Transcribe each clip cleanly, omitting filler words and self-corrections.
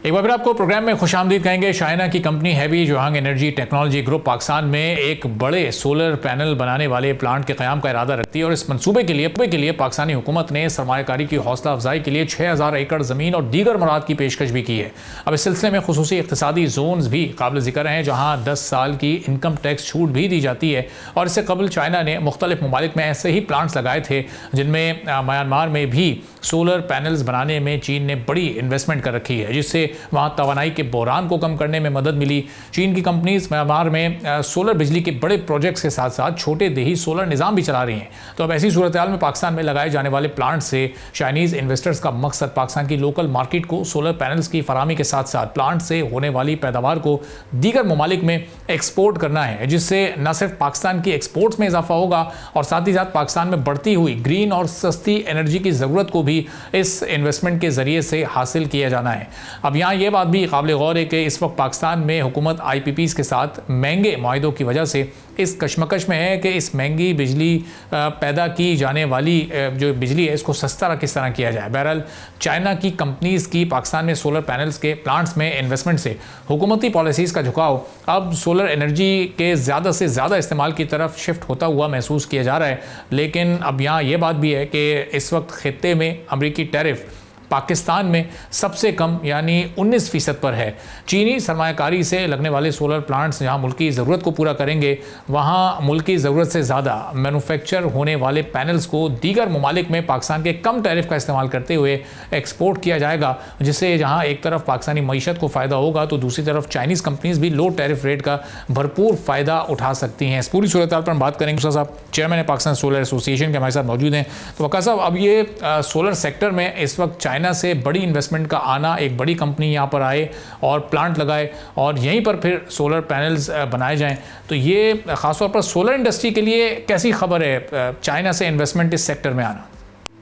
एक बार फिर आपको प्रोग्राम में खुशामदीद कहेंगे। चाइना की कंपनी हैवी जोहांग एनर्जी टेक्नोलॉजी ग्रुप पाकिस्तान में एक बड़े सोलर पैनल बनाने वाले प्लांट के क़याम का इरादा रखती है और इस मंसूबे के लिए पाकिस्तानी हुकूमत ने सरमायाकारी की हौसला अफजाई के लिए 6000 एकड़ ज़मीन और दीगर मराद की पेशकश भी की है। अब इस सिलसिले में खुसूसी इक़्तिसादी जोन्स भी काबिल ज़िक्र हैं जहाँ 10 साल की इनकम टैक्स छूट भी दी जाती है। और इससे कबल चाइना ने मुख्तलिफ ममालिक में ऐसे ही प्लांट्स लगाए थे, जिनमें म्यांमार में भी सोलर पैनल्स बनाने में चीन ने बड़ी इन्वेस्टमेंट कर रखी है, जिससे वहाँ तवानाई के बहरान को कम करने में मदद मिली। चीन की कंपनीज म्यांमार में सोलर बिजली के बड़े प्रोजेक्ट्स के साथ साथ छोटे देही सोलर निज़ाम भी चला रही हैं। तो अब ऐसी सूरत हाल में पाकिस्तान में लगाए जाने वाले प्लांट से चाइनीज़ इन्वेस्टर्स का मकसद पाकिस्तान की लोकल मार्केट को सोलर पैनल्स की फराहमी के साथ साथ प्लांट से होने वाली पैदावार को दीगर ममालिक में एक्सपोर्ट करना है, जिससे न सिर्फ पाकिस्तान की एक्सपोर्ट्स में इजाफा होगा और साथ ही साथ पाकिस्तान में बढ़ती हुई ग्रीन और सस्ती एनर्जी की ज़रूरत को भी इस इन्वेस्टमेंट के ज़रिए से हासिल किया जाना है। अब यहाँ ये बात भी काबिल गौर है कि इस वक्त पाकिस्तान में हुकूमत IPPs के साथ महंगे मुआहिदों की वजह से इस कशमकश में है कि इस महंगी बिजली पैदा की जाने वाली जो बिजली है इसको सस्ता किस तरह किया जाए। बहरहाल चाइना की कंपनीज़ की पाकिस्तान में सोलर पैनल्स के प्लांट्स में इन्वेस्टमेंट से हुकूमती पॉलिसीज़ का झुकाव अब सोलर एनर्जी के ज़्यादा से ज़्यादा इस्तेमाल की तरफ शिफ्ट होता हुआ महसूस किया जा रहा है। लेकिन अब यहाँ ये बात भी है कि इस वक्त खित्ते में अमरीकी टैरिफ पाकिस्तान में सबसे कम यानी 19% पर है। चीनी सरमायाकारी से लगने वाले सोलर प्लांट्स जहां मुल्क की ज़रूरत को पूरा करेंगे, वहां मुल्क की ज़रूरत से ज़्यादा मैन्युफैक्चर होने वाले पैनल्स को दीगर ममालिक में पाकिस्तान के कम टैरिफ का इस्तेमाल करते हुए एक्सपोर्ट किया जाएगा, जिससे जहां एक तरफ पाकिस्तानी मईशत को फ़ायदा होगा तो दूसरी तरफ चाइनीज़ कंपनीज़ भी लो टैरिफ रेट का भरपूर फ़ायदा उठा सकती हैं। इस पूरी सूरत पर हम बात करेंगे। मुसा साहब चेयरमैन है पाकिस्तान सोलर एसोसिएशन के, हमारे साथ मौजूद हैं। तो वक़ा साहब, अब ये सोलर सेक्टर में इस वक्त चाइना से बड़ी इन्वेस्टमेंट का आना, एक बड़ी कंपनी यहाँ पर आए और प्लांट लगाए और यहीं पर फिर सोलर पैनल्स बनाए जाएं, तो ये ख़ासतौर पर सोलर इंडस्ट्री के लिए कैसी खबर है, चाइना से इन्वेस्टमेंट इस सेक्टर में आना?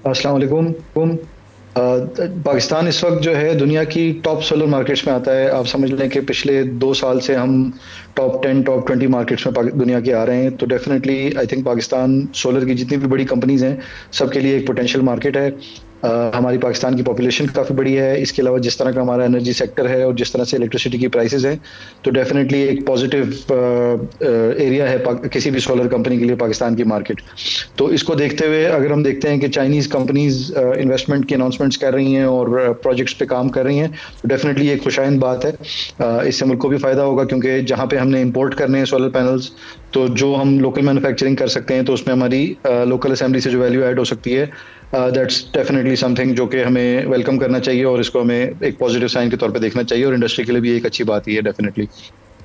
अस्सलाम वालेकुम। पाकिस्तान इस वक्त जो है दुनिया की टॉप सोलर मार्केट्स में आता है। आप समझ लें कि पिछले 2 साल से हम टॉप 10 टॉप 20 मार्केट्स में दुनिया के आ रहे हैं। तो definitely I think Pakistan solar की जितनी भी बड़ी कंपनीज हैं सबके लिए एक पोटेंशियल मार्केट है। हमारी पाकिस्तान की पॉपुलेशन काफ़ी बड़ी है, इसके अलावा जिस तरह का हमारा एनर्जी सेक्टर है और जिस तरह से इलेक्ट्रिसिटी की प्राइसेस हैं, तो डेफिनेटली एक पॉजिटिव एरिया है किसी भी सोलर कंपनी के लिए पाकिस्तान की मार्केट। तो इसको देखते हुए अगर हम देखते हैं कि चाइनीज़ कंपनीज इन्वेस्टमेंट की अनाउंसमेंट्स कर रही हैं और प्रोजेक्ट्स पे काम कर रही हैं, तो डेफिनेटली एक खुशाइंद बात है। इससे मुल्क को भी फ़ायदा होगा, क्योंकि जहाँ पे हमने इम्पोर्ट करने हैं सोलर पैनल्स, तो जो हम लोकल मैन्युफैक्चरिंग कर सकते हैं तो उसमें हमारी लोकल असेंबली से जो वैल्यू ऐड हो सकती है, दैट्स डेफिनेटली समथिंग जो कि हमें वेलकम करना चाहिए और इसको हमें एक पॉजिटिव साइन के तौर पे देखना चाहिए और इंडस्ट्री के लिए भी एक अच्छी बात ही है डेफिनेटली।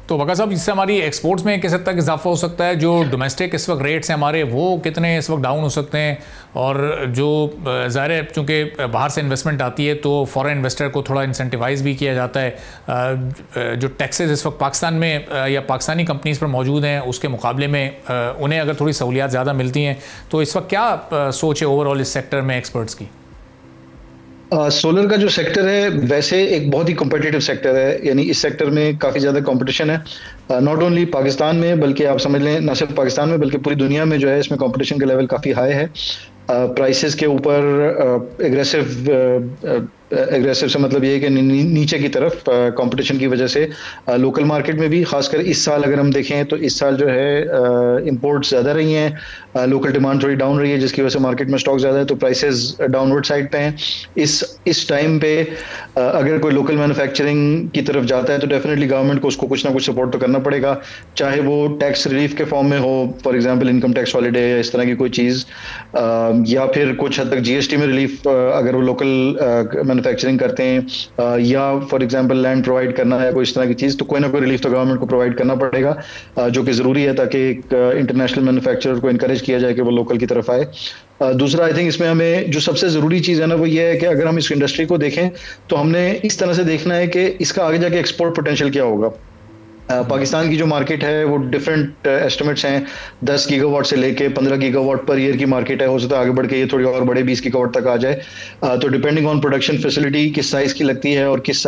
तो वक़ा साहब, इससे हमारी एक्सपोर्ट्स में किस हद तक इजाफा हो सकता है? जो डोमेस्टिक इस वक्त रेट्स हैं हमारे, वो कितने इस वक्त डाउन हो सकते हैं? और जो ज़ाहिर है चूँकि बाहर से इन्वेस्टमेंट आती है तो फॉरेन इन्वेस्टर को थोड़ा इंसेंटिवाइज़ भी किया जाता है। जो टैक्सेस इस वक्त पाकिस्तान में या पाकिस्तानी कंपनीज़ पर मौजूद हैं उसके मुकाबले में उन्हें अगर थोड़ी सहूलियात ज़्यादा मिलती हैं, तो इस वक्त क्या सोच है ओवरऑल इस सेक्टर में एक्सपर्ट्स की? सोलर का जो सेक्टर है वैसे एक बहुत ही कॉम्पिटिटिव सेक्टर है, यानी इस सेक्टर में काफ़ी ज़्यादा कंपटीशन है। नॉट ओनली पाकिस्तान में, बल्कि आप समझ लें न सिर्फ पाकिस्तान में बल्कि पूरी दुनिया में जो है इसमें कंपटीशन का लेवल काफ़ी हाई है। प्राइसेस के ऊपर एग्रेसिव से मतलब ये है कि नीचे की तरफ कंपटीशन की वजह से लोकल मार्केट में भी, खासकर इस साल अगर हम देखें तो इस साल जो है इंपोर्ट्स ज़्यादा रही हैं, लोकल डिमांड थोड़ी डाउन रही है, जिसकी वजह से मार्केट में स्टॉक ज़्यादा है, तो प्राइसेस डाउनवर्ड साइड पे हैं। इस टाइम पे अगर कोई लोकल मैन्युफैक्चरिंग की तरफ जाता है तो डेफिनेटली गवर्नमेंट को उसको कुछ ना कुछ सपोर्ट तो करना पड़ेगा, चाहे वो टैक्स रिलीफ के फॉर्म में हो, for example income tax holiday या इस तरह की कोई चीज़, या फिर कुछ हद तक GST में रिलीफ अगर वो लोकल मैन्युफैक्चरिंग करते हैं, या फॉर एग्जांपल लैंड प्रोवाइड करना है कोई इस तरह की चीज़, तो कोई ना कोई रिलीफ तो गवर्नमेंट को प्रोवाइड करना पड़ेगा, जो कि ज़रूरी है ताकि एक इंटरनेशनल मैन्युफैक्चरर को इनकरेज किया जाए कि वो लोकल की तरफ आए। दूसरा आई थिंक इसमें हमें जो सबसे ज़रूरी चीज़ है ना वो ये है कि अगर हम इस इंडस्ट्री को देखें तो हमने इस तरह से देखना है कि इसका आगे जाके एक्सपोर्ट पोटेंशियल क्या होगा। पाकिस्तान की जो मार्केट है वो डिफरेंट एस्टिमेट्स हैं, 10 गीगावाट से लेके 15 गीगावाट पर ईयर की मार्केट है। हो सकता है आगे बढ़ के ये थोड़ी और बड़े 20 गीगावाट तक आ जाए। तो डिपेंडिंग ऑन प्रोडक्शन फैसिलिटी किस साइज़ की लगती है और किस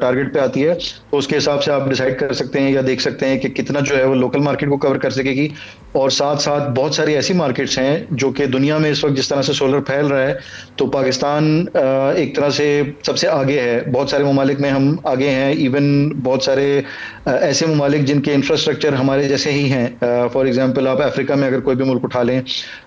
टारगेट पे आती है, तो उसके हिसाब से आप डिसाइड कर सकते हैं या देख सकते हैं कि कितना जो है वो लोकल मार्केट को कवर कर सकेगी और साथ साथ बहुत सारी ऐसी मार्केट्स हैं जो कि दुनिया में इस वक्त जिस तरह से सोलर फैल रहा है, तो पाकिस्तान एक तरह से सबसे आगे है। बहुत सारे ममालिक में हम आगे हैं, इवन बहुत सारे ऐसे ममालिक जिनके इंफ्रास्ट्रक्चर हमारे जैसे ही हैं। फॉर एग्जांपल आप अफ्रीका में अगर कोई भी मुल्क उठा लें,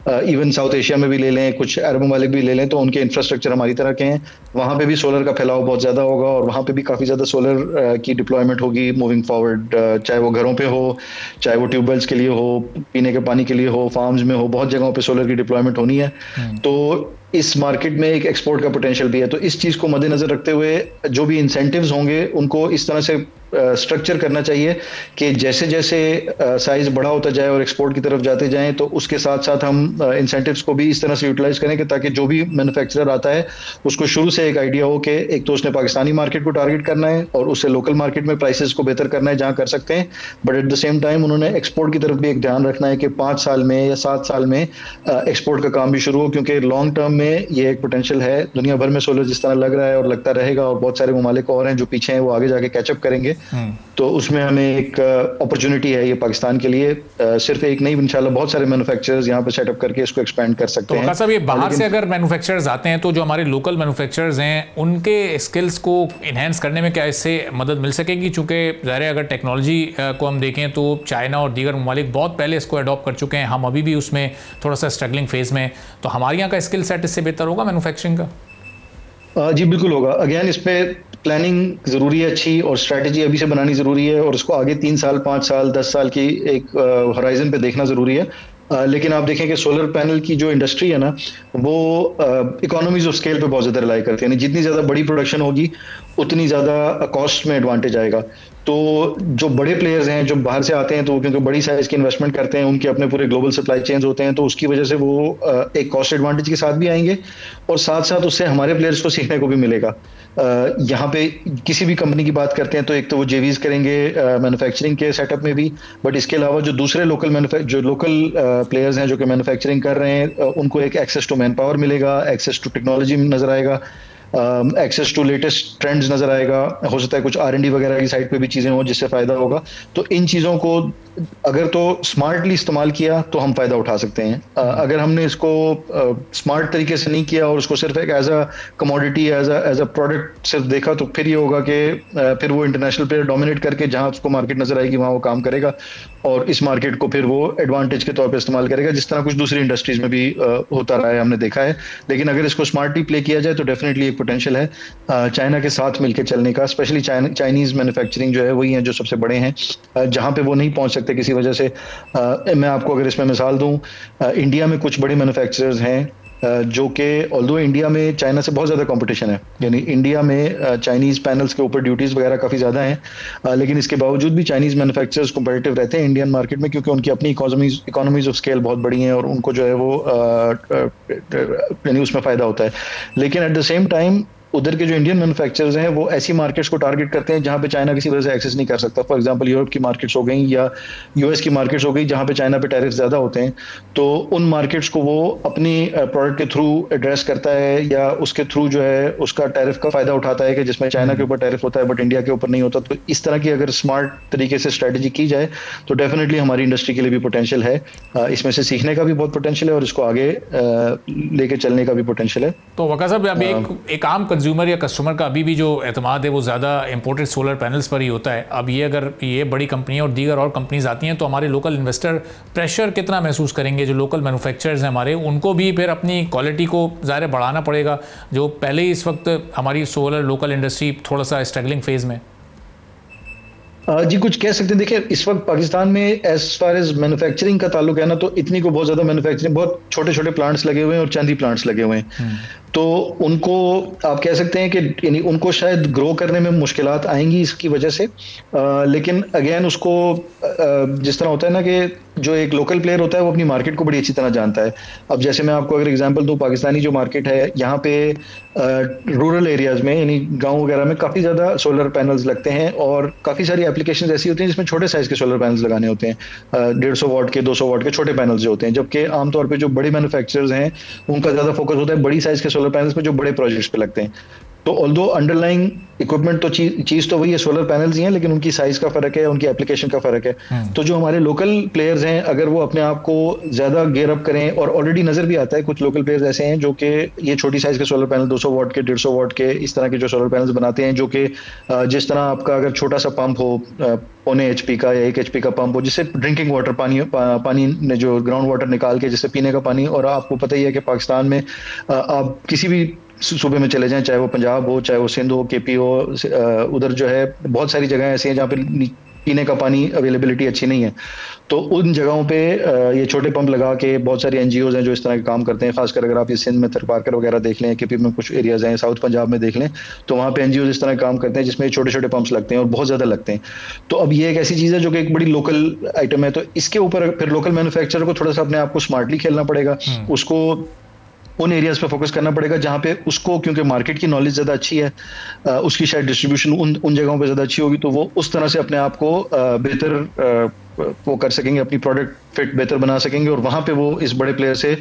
इवन साउथ एशिया में भी ले लें, कुछ अरब ममालिक भी ले लें, तो उनके इंफ्रास्ट्रक्चर हमारी तरह के हैं। वहाँ पे भी सोलर का फैलाव बहुत ज़्यादा होगा और वहाँ पे भी काफ़ी ज़्यादा सोलर की डिप्लॉयमेंट होगी मूविंग फॉरवर्ड, चाहे वो घरों पे हो, चाहे वो ट्यूबवेल्स के लिए हो, पीने के पानी के लिए हो, फार्म्स में हो, बहुत जगहों पे सोलर की डिप्लॉयमेंट होनी है। तो इस मार्केट में एक एक्सपोर्ट का पोटेंशियल भी है। तो इस चीज़ को मद्देनजर रखते हुए जो भी इंसेंटिव्स होंगे उनको इस तरह से स्ट्रक्चर करना चाहिए कि जैसे जैसे साइज बड़ा होता जाए और एक्सपोर्ट की तरफ जाते जाएं, तो उसके साथ साथ हम इंसेंटिव्स को भी इस तरह से यूटिलाइज करें कि ताकि जो भी मैन्युफैक्चरर आता है उसको शुरू से एक आइडिया हो कि एक तो उसने पाकिस्तानी मार्केट को टारगेट करना है और उससे लोकल मार्केट में प्राइसेस को बेहतर करना है जहां कर सकते हैं, but at the same time उन्होंने एक्सपोर्ट की तरफ भी एक ध्यान रखना है कि 5 साल में या 7 साल में एक्सपोर्ट का काम भी शुरू हो, क्योंकि लॉन्ग टर्म में ये एक पोटेंशियल है। दुनिया भर में सोलर जिस तरह लग रहा है और लगता रहेगा, और बहुत सारे ममालिक और हैं जो पीछे हैं, वो आगे जाके कैचअप करेंगे। तो उसमें हमें एक अपॉर्चुनिटी है ये पाकिस्तान के लिए। सिर्फ एक नहीं, इंशाल्लाह बहुत सारे मैन्युफैक्चरर्स यहाँ पे सेटअप करके इसको एक्सपेंड कर सकते हैं। तो साहब, ये बाहर से अगर मैन्युफैक्चरर्स आते हैं तो जो हमारे लोकल मैन्युफैक्चरर्स हैं उनके स्किल्स को इन्हेंस करने में क्या इससे मदद मिल सकेगी? चूंकि ज़ाहिर है अगर टेक्नोलॉजी को हम देखें तो चाइना और दीगर ममालिक बहुत पहले इसको अडॉप्ट कर चुके हैं, हम अभी भी उसमें थोड़ा सा स्ट्रगलिंग फेज में, तो हमारे यहाँ का स्किल सेट इससे बेहतर होगा मैन्युफैक्चरिंग का? जी बिल्कुल होगा। अगेन इस पे प्लानिंग ज़रूरी है अच्छी, और स्ट्रैटेजी अभी से बनानी ज़रूरी है, और उसको आगे 3 साल 5 साल 10 साल की एक होराइजन पे देखना ज़रूरी है। लेकिन आप देखें कि सोलर पैनल की जो इंडस्ट्री है ना, वो इकोनॉमीज ऑफ स्केल पे बहुत ज़्यादा रिलाई करती है। जितनी ज़्यादा बड़ी प्रोडक्शन होगी उतनी ज़्यादा कॉस्ट में एडवांटेज आएगा। तो जो बड़े प्लेयर्स हैं जो बाहर से आते हैं, तो क्योंकि बड़ी साइज़ की इन्वेस्टमेंट करते हैं, उनके अपने पूरे ग्लोबल सप्लाई चेन्स होते हैं, तो उसकी वजह से वो एक कॉस्ट एडवांटेज के साथ भी आएंगे, और साथ साथ उससे हमारे प्लेयर्स को सीखने को भी मिलेगा। यहाँ पे किसी भी कंपनी की बात करते हैं तो एक तो वो जेवीज करेंगे मैन्युफैक्चरिंग के सेटअप में भी, बट इसके अलावा जो दूसरे लोकल प्लेयर्स हैं जो कि मैन्युफैक्चरिंग कर रहे हैं, उनको एक एक्सेस टू मैन पावर मिलेगा, एक्सेस टू टेक्नोलॉजी नजर आएगा, एक्सेस टू लेटेस्ट ट्रेंड्स नजर आएगा। हो सकता है कुछ R&D वगैरह की साइड पे भी चीजें हो जिससे फायदा होगा। तो इन चीजों को अगर तो स्मार्टली इस्तेमाल किया तो हम फायदा उठा सकते हैं। अगर हमने इसको स्मार्ट तरीके से नहीं किया और उसको सिर्फ एक as a commodity, as a product सिर्फ देखा, तो फिर ये होगा कि फिर वो इंटरनेशनल प्लेयर डोमिनेट करके जहां उसको मार्केट नजर आएगी वहां वो काम करेगा, और इस मार्केट को फिर वो एडवांटेज के तौर पर इस्तेमाल करेगा, जिस तरह कुछ दूसरी इंडस्ट्रीज में भी होता रहा है, हमने देखा है। लेकिन अगर इसको स्मार्टली प्ले किया जाए तो डेफिनेटली एक पोटेंशियल है चाइना के साथ मिलकर चलने का। स्पेशली चाइनीज मैन्युफैक्चरिंग जो है वही है जो सबसे बड़े हैं, जहां पे वो नहीं पहुंच सकते किसी वजह से। मैं आपको अगर इसमें मिसाल दूं, इंडिया में कुछ बड़े मैन्युफैक्चरर्स हैं जो कि ऑल्दो इंडिया में चाइना से बहुत ज़्यादा कंपटीशन है, यानी इंडिया में चाइनीज़ पैनल्स के ऊपर ड्यूटीज़ वगैरह काफ़ी ज़्यादा हैं, लेकिन इसके बावजूद भी चाइनीज़ मैन्युफैक्चरर्स कंपेटिटिव रहते हैं इंडियन मार्केट में, क्योंकि उनकी अपनी इकोनॉमीज ऑफ स्केल बहुत बड़ी हैं और उनको जो है वो यानी उसमें फ़ायदा होता है। लेकिन एट द सेम टाइम उधर के जो इंडियन मैन्युफैक्चरर्स हैं वो ऐसी मार्केट्स को टारगेट करते हैं जहां पे चाइना किसी वजह से एक्सेस नहीं कर सकता। फॉर एग्जांपल यूरोप की मार्केट्स हो गई या यूएस की मार्केट्स हो गई जहां पे चाइना पे टैरिफ ज़्यादा होते हैं, तो उन मार्केट्स को वो अपनी प्रोडक्ट के थ्रू एड्रेस करता है या उसके थ्रू जो है उसका टैरिफ का फ़ायदा उठाता है कि जिसमें चाइना के ऊपर टैरिफ होता है बट इंडिया के ऊपर नहीं होता। तो इस तरह की अगर स्मार्ट तरीके से स्ट्रैटेजी की जाए तो डेफिनेटली हमारी इंडस्ट्री के लिए भी पोटेंशियल है, इसमें से सीखने का भी बहुत पोटेंशियल है और इसको आगे लेके चलने का भी पोटेंशियल है। तो वक़ा साहब, अभी एक आम कंज्यूमर या कस्टमर का अभी भी जो एतमाद है वो ज़्यादा इंपोर्टेड सोलर पैनल्स पर ही होता है। अब ये अगर ये बड़ी कंपनियां और दीगर और कंपनीज आती हैं तो हमारे लोकल इन्वेस्टर प्रेशर कितना महसूस करेंगे? जो लोकल मैन्युफैक्चरर्स हैं हमारे, उनको भी फिर अपनी क्वालिटी को ज़ाहिर बढ़ाना पड़ेगा, जो पहले ही इस वक्त हमारी सोलर लोकल इंडस्ट्री थोड़ा सा स्ट्रगलिंग फेज़ में। जी कुछ कह सकते हैं। देखिए इस वक्त पाकिस्तान में एज फार एज मैन्युफैक्चरिंग का ताल्लुक है ना, तो इतनी को बहुत ज़्यादा मैन्युफैक्चरिंग, बहुत छोटे छोटे प्लांट्स लगे हुए हैं और चंद ही प्लांट्स लगे हुए हैं, तो उनको आप कह सकते हैं कि यानी उनको शायद ग्रो करने में मुश्किलात आएंगी इसकी वजह से। लेकिन अगेन उसको जिस तरह होता है ना कि जो एक लोकल प्लेयर होता है वो अपनी मार्केट को बड़ी अच्छी तरह जानता है। अब जैसे मैं आपको अगर एग्जांपल दूं, पाकिस्तानी जो मार्केट है यहाँ पे रूरल एरियाज में यानी गांव वगैरह में काफ़ी ज़्यादा सोलर पैनल्स लगते हैं और काफ़ी सारी एप्लीकेशंस ऐसी होती हैं जिसमें छोटे साइज़ के सोलर पैनल्स लगाने होते हैं, 150 वाट के 200 वाट के छोटे पैनल्स जो होते हैं, जबकि आमतौर पर जो बड़े मैन्युफैक्चरर्स हैं उनका ज़्यादा फोकस होता है बड़ी साइज़ के सोलर पैनल्स पे जो बड़े प्रोजेक्ट्स पे लगते हैं। तो ऑल्दो अंडरलाइंग इक्विपमेंट तो चीज तो वही है, सोलर पैनल्स ही हैं, लेकिन उनकी साइज का फर्क है, उनकी एप्लीकेशन का फर्क है। तो जो हमारे लोकल प्लेयर्स हैं, अगर वो अपने आप को ज्यादा गेयर अप करें, और ऑलरेडी नजर भी आता है कुछ लोकल प्लेयर्स ऐसे हैं जो कि ये छोटी साइज के सोलर पैनल 200 वाट के, 150 वाट के, इस तरह के जो सोलर पैनल्स बनाते हैं, जो कि जिस तरह आपका अगर छोटा सा पंप हो, 0.25 HP का या 1 HP का पंप हो, जिससे ड्रिंकिंग वाटर, पानी ने जो ग्राउंड वाटर निकाल के जिससे पीने का पानी, और आपको पता ही है कि पाकिस्तान में आप किसी भी सूबे में चले जाएं, चाहे वो पंजाब हो, चाहे वो सिंध हो, केपी हो, उधर जो है बहुत सारी जगह ऐसी हैं जहाँ पे पीने का पानी अवेलेबिलिटी अच्छी नहीं है। तो उन जगहों पे ये छोटे पंप लगा के बहुत सारी एनजीओज हैं जो इस तरह के काम करते हैं। खासकर अगर आप ये सिंध में थरपारकर वगैरह देख लें, केपी में कुछ एरियाज हैं, साउथ पंजाब में देख लें, तो वहाँ पे एनजीओज इस तरह के काम करते हैं जिसमें छोटे छोटे पंप्स लगते हैं और बहुत ज़्यादा लगते हैं। तो अब ये एक ऐसी चीज़ है जो कि एक बड़ी लोकल आइटम है। तो इसके ऊपर फिर लोकल मैन्युफैक्चरर को थोड़ा सा अपने आप को स्मार्टली खेलना पड़ेगा, उसको उन एरियाज पे फोकस करना पड़ेगा जहाँ पे उसको, क्योंकि मार्केट की नॉलेज ज़्यादा अच्छी है, उसकी शायद डिस्ट्रीब्यूशन उन जगहों पे ज़्यादा अच्छी होगी, तो वो उस तरह से अपने आप को बेहतर वो कर सकेंगे, अपनी प्रोडक्ट फिट बेहतर बना सकेंगे, और वहाँ पे वो इस बड़े प्लेयर से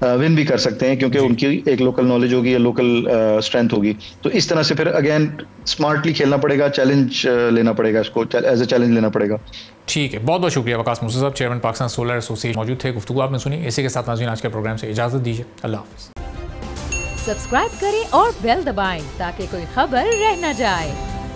विन भी कर सकते हैं, क्योंकि उनकी एक लोकल नॉलेज होगी या लोकल स्ट्रेंथ होगी। तो इस तरह से फिर अगेन स्मार्टली खेलना पड़ेगा, चैलेंज लेना पड़ेगा, इसको एज ए चैलेंज लेना पड़ेगा। ठीक है, बहुत बहुत शुक्रिया वकास मूसा साहब, चेयरमैन पाकिस्तान सोलर एसोसिएशन मौजूद थे, गुफ्तगू आपने सुनी। इसी के साथ नाज़रीन आज के प्रोग्राम से इजाज़त दीजिए, अल्लाह हाफ़िज़। सब्सक्राइब करें और बेल दबाएं ताकि कोई खबर रह न जाए।